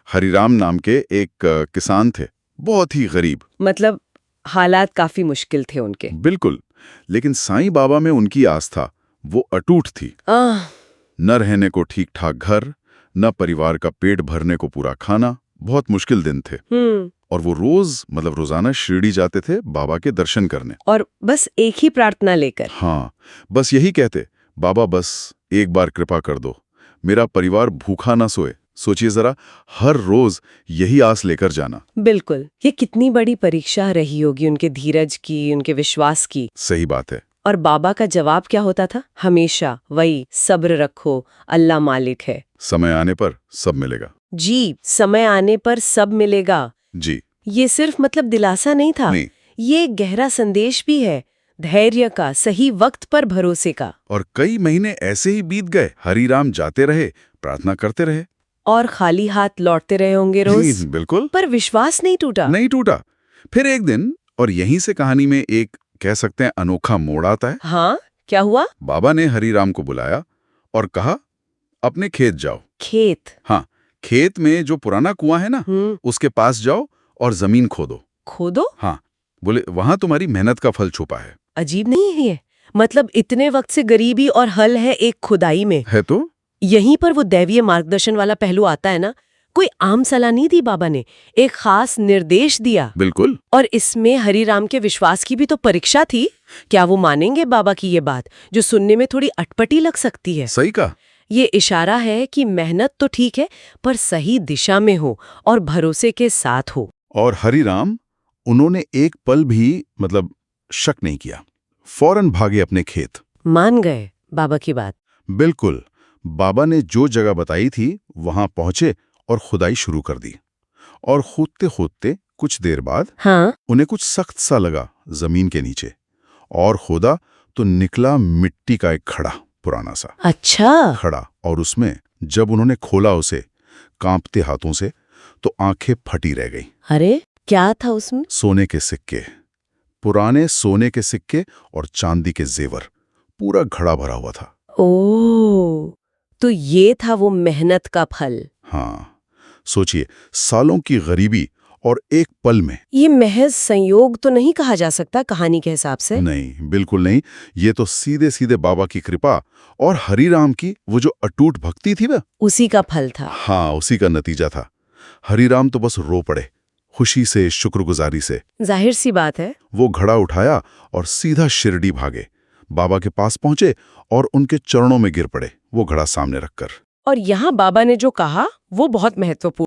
हरिराम नाम के एक किसान थे, बहुत ही गरीब। मतलब हालात काफी मुश्किल थे उनके। बिल्कुल, लेकिन साईं बाबा में उनकी आस्था वो अटूट थी। न रहने को ठीक ठाक घर, न परिवार का पेट भरने को पूरा खाना, बहुत मुश्किल दिन थे। और वो रोजाना शिरडी जाते थे बाबा के दर्शन करने। और बस एक ही प्रार्थना लेकर। हाँ, बस यही कहते, बाबा बस एक बार कृपा कर दो, मेरा परिवार भूखा ना सोए। सोचिए जरा, हर रोज यही आस लेकर जाना। बिल्कुल, ये कितनी बड़ी परीक्षा रही होगी उनके धीरज की, उनके विश्वास की। सही बात है। और बाबा का जवाब क्या होता था? हमेशा वही, सब्र रखो, अल्लाह मालिक है। समय आने पर सब मिलेगा। जी, समय आने पर सब मिलेगा। जी, ये सिर्फ मतलब दिलासा नहीं था, नहीं। ये एक गहरा संदेश भी है, धैर्य का, सही वक्त पर भरोसे का। और कई महीने ऐसे ही बीत गए, हरिराम जाते रहे, प्रार्थना करते रहे। और खाली हाथ लौटते रहे होंगे रोज। बिल्कुल, पर विश्वास नहीं टूटा। नहीं टूटा। फिर एक दिन, और यहीं से कहानी में एक कह सकते हैं अनोखा मोड़ आता है। हाँ, क्या हुआ? बाबा ने हरिराम को बुलाया और कहा, अपने खेत जाओ। खेत? हाँ, खेत में जो पुराना कुआं है ना, उसके पास जाओ और जमीन खोदो। खोदो? हाँ, बोले वहां तुम्हारी मेहनत का फल छुपा है। अजीब नहीं है ये? मतलब इतने वक्त से गरीबी और हल है एक खुदाई में। है तो यहीं पर वो दैवीय मार्गदर्शन वाला पहलू आता है ना। कोई आम सलाह नहीं दी बाबा ने, एक खास निर्देश दिया। बिल्कुल। और इसमें हरिराम के विश्वास की भी तो परीक्षा थी। क्या वो मानेंगे बाबा की ये बात, जो सुनने में थोड़ी अटपटी लग सकती है? सही कहा। ये इशारा है कि मेहनत तो ठीक है, पर सही दिशा में हो और भरोसे के साथ हो। और हरिराम, उन्होंने एक पल भी शक नहीं किया, फौरन भागे अपने खेत। मान गए बाबा की बात। बिल्कुल, बाबा ने जो जगह बताई थी वहां पहुंचे और खुदाई शुरू कर दी। और खोदते खोदते कुछ देर बाद उन्हें कुछ सख्त सा लगा जमीन के नीचे, और खोदा तो निकला मिट्टी का एक खड़ा, पुराना सा। अच्छा। खड़ा, और उसमें जब उन्होंने खोला उसे कांपते हाथों से, तो आंखें फटी रह गई। अरे, क्या था उसमें? सोने के सिक्के, पुराने सोने के सिक्के और चांदी के जेवर, पूरा घड़ा भरा हुआ था। ओह, तो ये था वो मेहनत का फल। हाँ, सोचिए, सालों की गरीबी और एक पल में। ये महज संयोग तो नहीं कहा जा सकता कहानी के हिसाब से। नहीं, बिल्कुल नहीं। ये तो सीधे सीधे बाबा की कृपा और हरिराम की वो जो अटूट भक्ति थी ना, उसी का फल था। हाँ, उसी का नतीजा था। हरिराम तो बस रो पड़े, खुशी से, शुक्रगुजारी से। जाहिर सी बात है। वो घड़ा उठाया और सीधा शिरडी भागे, बाबा के पास पहुंचे और उनके चरणों में गिर पड़े, वो घड़ा सामने रखकर। और यहाँ बाबा ने जो कहा वो बहुत महत्वपूर्ण